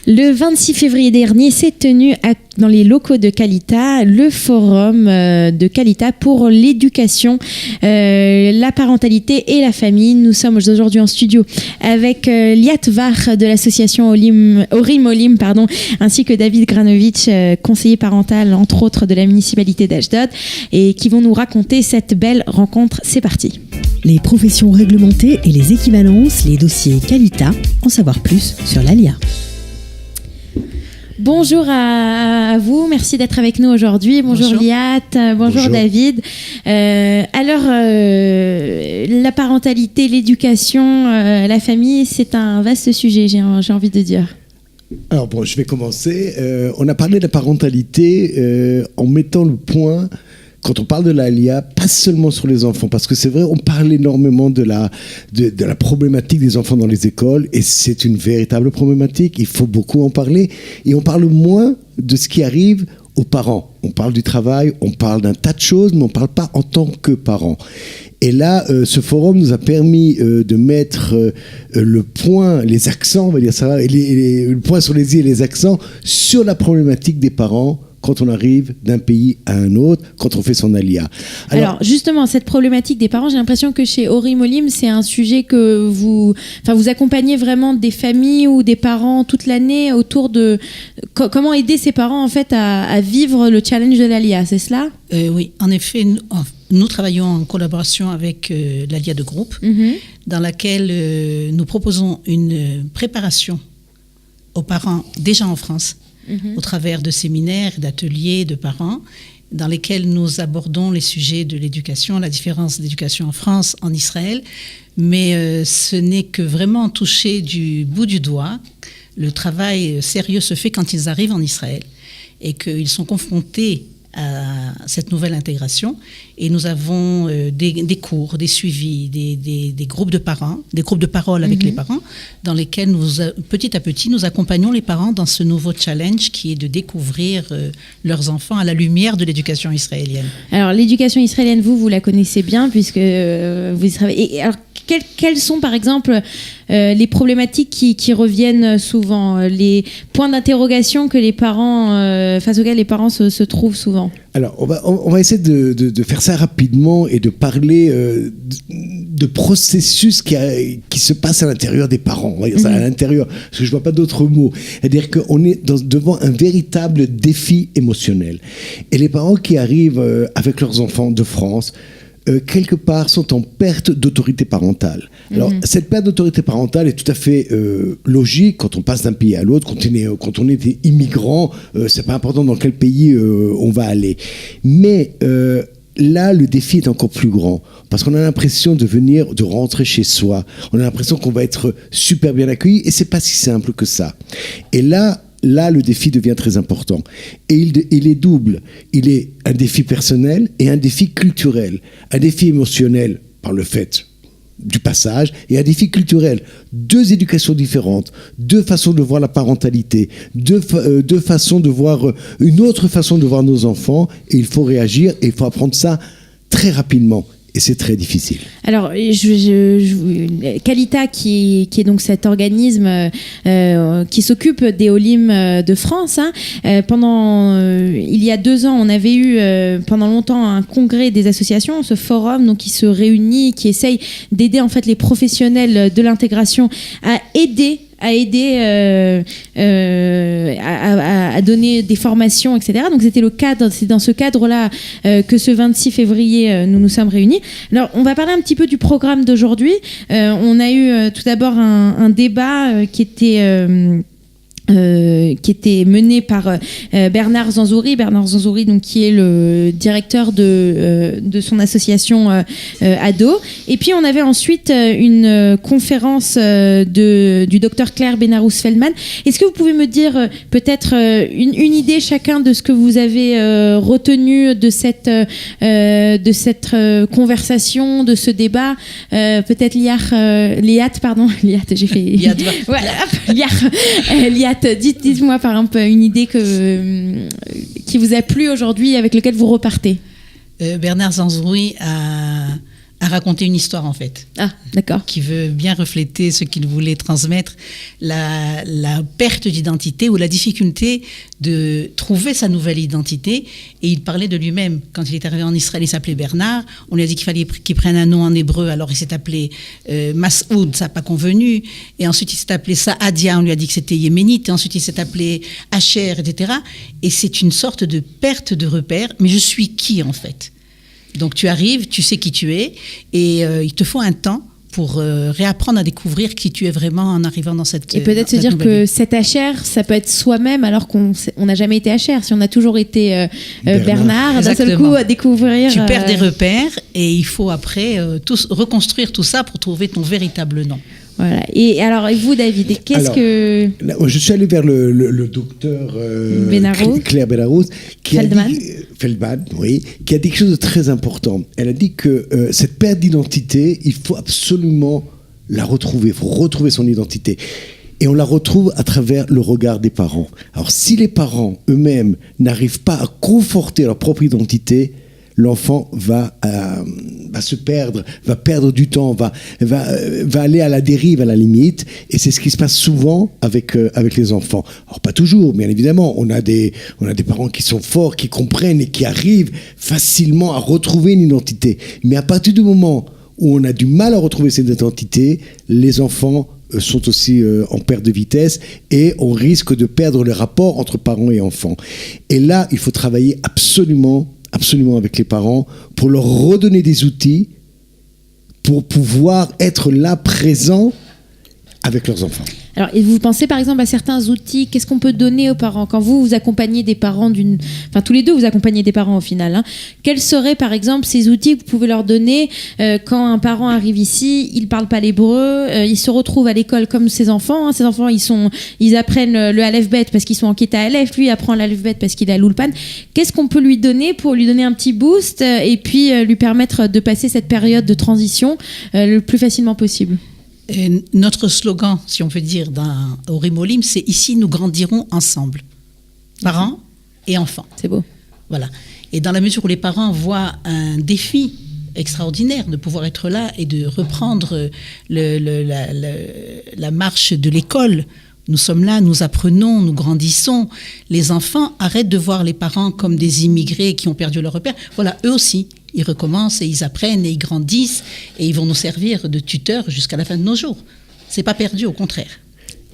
Le 26 février dernier s'est tenu dans les locaux de Qualita le forum de Qualita pour l'éducation, la parentalité et la famille. Nous sommes aujourd'hui en studio avec Liat Var de l'association Orim Olim, ainsi que David Granovic, conseiller parental entre autres de la municipalité d'Ashdod, et qui vont nous raconter cette belle rencontre. C'est parti. Les professions réglementées et les équivalences, les dossiers Qualita, en savoir plus sur l'ALIA. Bonjour à vous, merci d'être avec nous aujourd'hui. Bonjour Liat, bonjour David. Alors, la parentalité, l'éducation, la famille, c'est un vaste sujet, j'ai envie de dire. Alors bon, je vais commencer. On a parlé de la parentalité en mettant le point, quand on parle de l'ALIA, pas seulement sur les enfants, parce que c'est vrai, on parle énormément de la problématique des enfants dans les écoles, et c'est une véritable problématique, il faut beaucoup en parler, et on parle moins de ce qui arrive aux parents. On parle du travail, on parle d'un tas de choses, mais on ne parle pas en tant que parents. Et là, ce forum nous a permis de mettre le point, les accents, on va dire ça, le point sur les i et les accents sur la problématique des parents quand on arrive d'un pays à un autre, quand on fait son ALIA. Alors justement, cette problématique des parents, j'ai l'impression que chez Orim Olim, c'est un sujet que vous accompagnez vraiment des familles ou des parents toute l'année autour de comment aider ces parents en fait à vivre le challenge de l'ALIA, c'est cela ? Oui, en effet, nous travaillons en collaboration avec l'ALIA de groupe, dans laquelle nous proposons une préparation aux parents déjà en France, au travers de séminaires, d'ateliers de parents, dans lesquels nous abordons les sujets de l'éducation, la différence d'éducation en France, en Israël, mais ce n'est que vraiment toucher du bout du doigt. Le travail sérieux se fait quand ils arrivent en Israël et qu'ils sont confrontés à cette nouvelle intégration, et nous avons des cours, des suivis, des groupes de parents, des groupes de parole avec les parents, dans lesquels petit à petit nous accompagnons les parents dans ce nouveau challenge qui est de découvrir leurs enfants à la lumière de l'éducation israélienne. Alors l'éducation israélienne, vous la connaissez bien puisque vous y travaillez. Et alors, quelles sont par exemple les problématiques qui reviennent souvent, les points d'interrogation que les parents, face auxquels les parents se trouvent souvent? Alors, on va essayer de faire ça rapidement et de parler de processus qui se passe à l'intérieur des parents. On va dire ça à l'intérieur, parce que je ne vois pas d'autres mots. C'est-à-dire qu'on est devant un véritable défi émotionnel. Et les parents qui arrivent avec leurs enfants de France, quelque part, sont en perte d'autorité parentale. Alors, cette perte d'autorité parentale est tout à fait logique quand on passe d'un pays à l'autre, quand on est immigrant, c'est pas important dans quel pays on va aller. Mais là, le défi est encore plus grand, parce qu'on a l'impression de rentrer chez soi. On a l'impression qu'on va être super bien accueilli, et c'est pas si simple que ça. Et là, le défi devient très important. Et il est double. Il est un défi personnel et un défi culturel. Un défi émotionnel par le fait du passage et un défi culturel. Deux éducations différentes, deux façons de voir la parentalité, deux façons de voir, une autre façon de voir nos enfants. Et il faut réagir et il faut apprendre ça très rapidement. Et c'est très difficile. Alors, Qualita, qui est donc cet organisme qui s'occupe des Olim de France, il y a 2 ans, on avait eu pendant longtemps un congrès des associations, ce forum donc, qui se réunit, qui essaye d'aider en fait, les professionnels de l'intégration à donner des formations, etc. Donc c'est dans ce cadre-là que ce 26 février, nous nous sommes réunis. Alors, on va parler un petit peu du programme d'aujourd'hui. On a eu tout d'abord un débat qui était mené par Bernard Zanzouri, donc, qui est le directeur de son association ADO. Et puis on avait ensuite une conférence du docteur Claire Benarous-Feldman. Est-ce que vous pouvez me dire peut-être une idée chacun de ce que vous avez retenu de cette conversation, de ce débat? Peut-être Liat, j'ai fait... Liat, Liat, dites-moi par exemple une idée qui vous a plu aujourd'hui, avec laquelle vous repartez. Bernard Zanzouri a a raconté une histoire, en fait. Ah, d'accord. Qui veut bien refléter ce qu'il voulait transmettre, la perte d'identité ou la difficulté de trouver sa nouvelle identité. Et il parlait de lui-même. Quand il est arrivé en Israël, il s'appelait Bernard. On lui a dit qu'il fallait qu'il prenne un nom en hébreu. Alors il s'est appelé Masoud, ça n'a pas convenu. Et ensuite il s'est appelé Saadia, on lui a dit que c'était yéménite. Et ensuite il s'est appelé Asher, etc. Et c'est une sorte de perte de repère. Mais je suis qui, en fait? Donc tu arrives, tu sais qui tu es, et il te faut un temps pour réapprendre à découvrir qui tu es vraiment en arrivant dans cette... Et peut-être se dire que cet HR, ça peut être soi-même alors qu'on n'a jamais été HR. Si on a toujours été Bernard, d'un seul coup, à découvrir... Tu perds des repères et il faut après reconstruire tout ça pour trouver ton véritable nom. Voilà. Et alors, et vous, David, je suis allé vers le docteur Claire Benarous, Feldman, oui, qui a dit quelque chose de très important. Elle a dit que cette perte d'identité, il faut absolument la retrouver. Il faut retrouver son identité. Et on la retrouve à travers le regard des parents. Alors, si les parents eux-mêmes n'arrivent pas à conforter leur propre identité, l'enfant va se perdre, va perdre du temps, va aller à la dérive à la limite, et c'est ce qui se passe souvent avec les enfants. Alors pas toujours, bien évidemment, on a des parents qui sont forts, qui comprennent et qui arrivent facilement à retrouver une identité. Mais à partir du moment où on a du mal à retrouver cette identité, les enfants sont aussi en perte de vitesse et on risque de perdre le rapport entre parents et enfants. Et là, il faut travailler absolument avec les parents pour leur redonner des outils pour pouvoir être là, présent avec leurs enfants. Alors, et vous pensez par exemple à certains outils, qu'est-ce qu'on peut donner aux parents quand vous accompagnez des parents enfin tous les deux vous accompagnez des parents au final, hein. Quels seraient par exemple ces outils que vous pouvez leur donner quand un parent arrive ici, il parle pas l'hébreu, il se retrouve à l'école comme ses enfants, hein. Ses enfants ils apprennent le Aleph Bet parce qu'ils sont en Keta Aleph, lui il apprend l'Aleph Bet parce qu'il est à l'Ulpan. Qu'est-ce qu'on peut lui donner pour lui donner un petit boost et puis lui permettre de passer cette période de transition le plus facilement possible? Et notre slogan, si on peut dire, au Rimolim, c'est « Ici, nous grandirons ensemble ». Parents et enfants. C'est beau. Voilà. Et dans la mesure où les parents voient un défi extraordinaire de pouvoir être là et de reprendre la marche de l'école, nous sommes là, nous apprenons, nous grandissons. Les enfants arrêtent de voir les parents comme des immigrés qui ont perdu leur repère. Voilà, eux aussi. Ils recommencent et ils apprennent et ils grandissent et ils vont nous servir de tuteurs jusqu'à la fin de nos jours. C'est pas perdu, au contraire.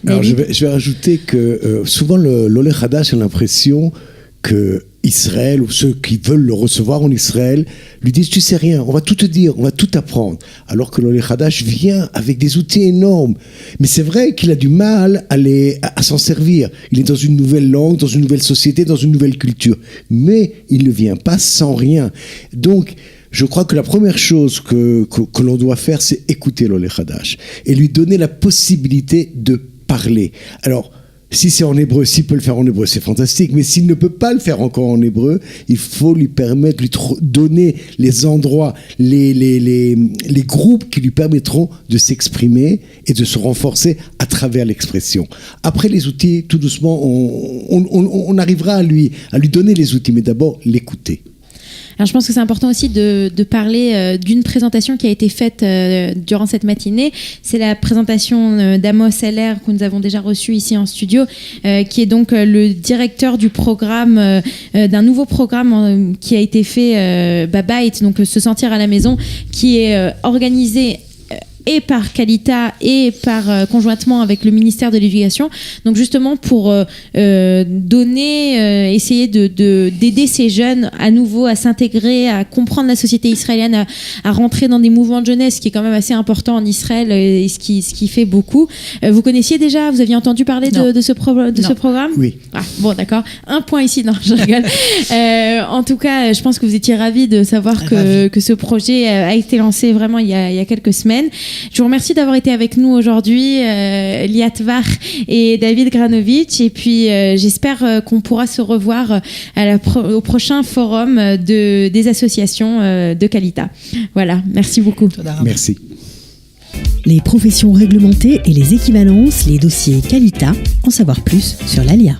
Alors je vais rajouter que souvent l'Olé Hadash a l'impression que Israël ou ceux qui veulent le recevoir en Israël lui disent tu sais rien, on va tout te dire, on va tout apprendre. Alors que l'Olé Hadash vient avec des outils énormes. Mais c'est vrai qu'il a du mal à s'en servir. Il est dans une nouvelle langue, dans une nouvelle société, dans une nouvelle culture. Mais il ne vient pas sans rien. Donc, je crois que la première chose que l'on doit faire, c'est écouter l'Olé Hadash et lui donner la possibilité de parler. Alors, si c'est en hébreu, s'il peut le faire en hébreu, c'est fantastique. Mais s'il ne peut pas le faire encore en hébreu, il faut lui permettre, lui donner les endroits, les groupes qui lui permettront de s'exprimer et de se renforcer à travers l'expression. Après les outils, tout doucement, on arrivera à lui donner les outils, mais d'abord l'écouter. Alors, je pense que c'est important aussi de parler d'une présentation qui a été faite durant cette matinée. C'est la présentation d'Amos Heller que nous avons déjà reçu ici en studio, qui est donc le directeur du programme, d'un nouveau programme qui a été fait, Babait, donc se sentir à la maison, qui est organisé et par Kalita et par conjointement avec le ministère de l'Éducation, donc justement pour essayer d'aider ces jeunes à nouveau à s'intégrer, à comprendre la société israélienne, à rentrer dans des mouvements de jeunesse, qui est quand même assez important en Israël et ce qui fait beaucoup. Vous connaissiez déjà, vous aviez entendu parler de ce programme? Oui. Ah, bon, d'accord. Un point ici, non, je rigole. En tout cas, je pense que vous étiez ravis de savoir que ce projet a été lancé vraiment il y a quelques semaines. Je vous remercie d'avoir été avec nous aujourd'hui, Liat Var et David Granovitch. Et puis, j'espère qu'on pourra se revoir au prochain forum des associations de Kalita. Voilà, merci beaucoup. Merci. Les professions réglementées et les équivalences, les dossiers Kalita, en savoir plus sur l'ALIA.